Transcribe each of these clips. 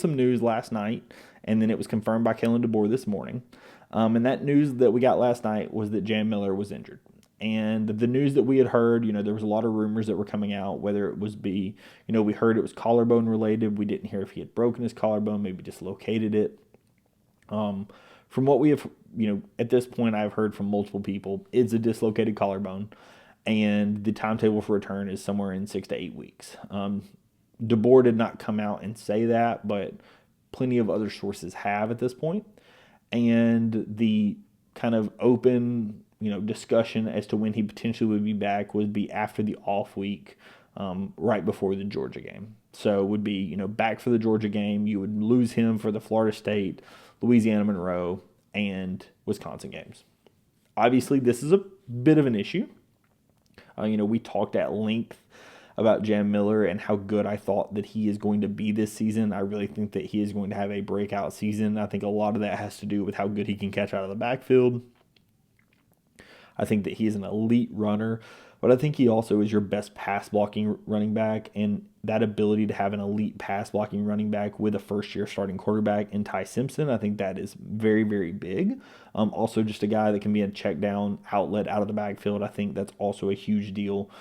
some news last night, and then it was confirmed by Kalen DeBoer this morning. And that news that we got last night was that Jam Miller was injured. And the news that we had heard, there was a lot of rumors that were coming out, whether it was we heard it was collarbone related. We didn't hear if he had broken his collarbone, maybe dislocated it. From what we have, at this point, I've heard from multiple people, it's a dislocated collarbone, and the timetable for return is somewhere in 6 to 8 weeks. DeBoer did not come out and say that, but plenty of other sources have at this point. And the kind of open, discussion as to when he potentially would be back would be after the off week, right before the Georgia game. So it would be, back for the Georgia game. You would lose him for the Florida State, Louisiana Monroe, and Wisconsin games. Obviously, this is a bit of an issue. We talked at length about Jam Miller and how good I thought that he is going to be this season. I really think that he is going to have a breakout season. I think a lot of that has to do with how good he can catch out of the backfield. I think that he is an elite runner, but I think he also is your best pass blocking running back, and that ability to have an elite pass blocking running back with a first year starting quarterback in Ty Simpson, I think that is very, very big. Also just a guy that can be a check down outlet out of the backfield. I think that's also a huge deal.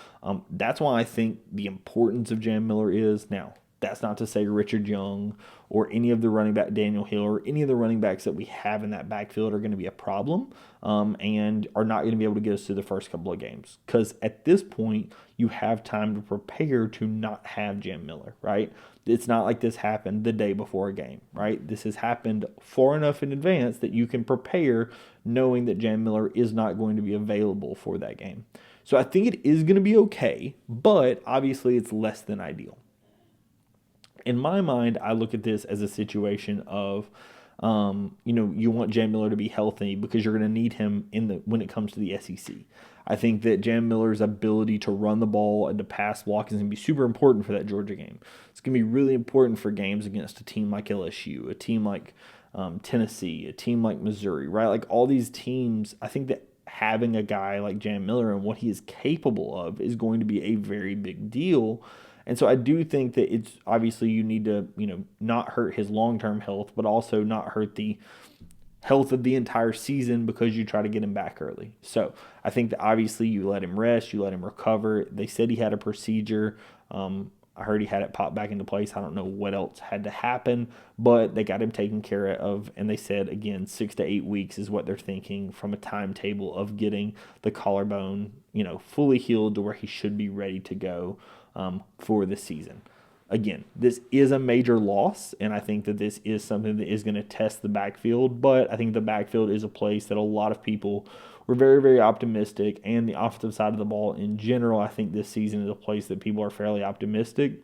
That's why I think the importance of Jam Miller is now. That's not to say Richard Young or any of the running back, Daniel Hill, or any of the running backs that we have in that backfield are going to be a problem, and are not going to be able to get us through the first couple of games. Because at this point, you have time to prepare to not have Jam Miller, right? It's not like this happened the day before a game, right? This has happened far enough in advance that you can prepare knowing that Jam Miller is not going to be available for that game. So I think it is going to be okay, but obviously it's less than ideal. In my mind, I look at this as a situation of, you want Jam Miller to be healthy because you're going to need him when it comes to the SEC. I think that Jam Miller's ability to run the ball and to pass block is going to be super important for that Georgia game. It's going to be really important for games against a team like LSU, a team like Tennessee, a team like Missouri, right? Like all these teams, I think that having a guy like Jam Miller and what he is capable of is going to be a very big deal. And so I do think that it's obviously you need to, not hurt his long-term health, but also not hurt the health of the entire season because you try to get him back early. So I think that obviously you let him rest, you let him recover. They said he had a procedure. I heard he had it pop back into place. I don't know what else had to happen, but they got him taken care of. And they said, again, 6 to 8 weeks is what they're thinking from a timetable of getting the collarbone, fully healed to where he should be ready to go for the season. Again, this is a major loss, and I think that this is something that is going to test the backfield, but I think the backfield is a place that a lot of people were very, very optimistic, and the offensive side of the ball in general, I think this season is a place that people are fairly optimistic.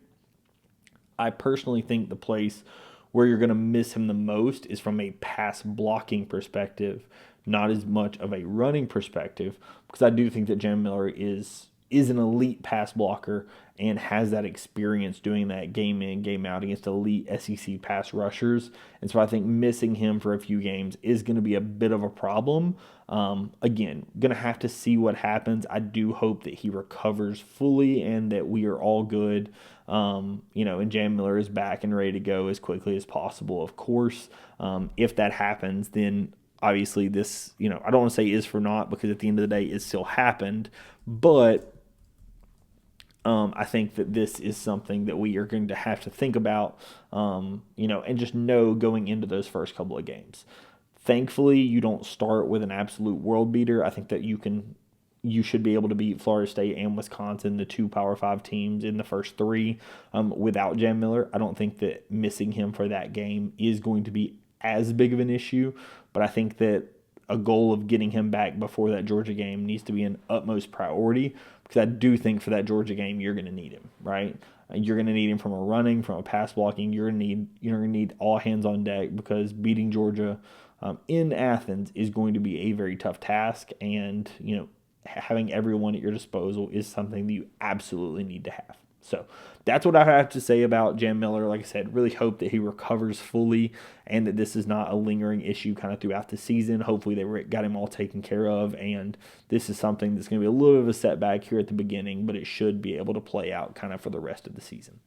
I personally think the place where you're going to miss him the most is from a pass blocking perspective, not as much of a running perspective, because I do think that Jam Miller is an elite pass blocker and has that experience doing that game in, game out against elite SEC pass rushers. And so I think missing him for a few games is going to be a bit of a problem. Again, going to have to see what happens. I do hope that he recovers fully and that we are all good, and Jam Miller is back and ready to go as quickly as possible, of course. If that happens, then obviously this, I don't want to say is for naught because at the end of the day it still happened, but I think that this is something that we are going to have to think about, and just know going into those first couple of games. Thankfully, you don't start with an absolute world beater. I think that you should be able to beat Florida State and Wisconsin, the two Power 5 teams, in the first three without Jam Miller. I don't think that missing him for that game is going to be as big of an issue, but I think that a goal of getting him back before that Georgia game needs to be an utmost priority, because I do think for that Georgia game you're going to need him, right? You're going to need him from a running, from a pass blocking. You're going to need all hands on deck, because beating Georgia in Athens is going to be a very tough task, and having everyone at your disposal is something that you absolutely need to have. So that's what I have to say about Jam Miller. Like I said, really hope that he recovers fully and that this is not a lingering issue kind of throughout the season. Hopefully they got him all taken care of, and this is something that's going to be a little bit of a setback here at the beginning, but it should be able to play out kind of for the rest of the season.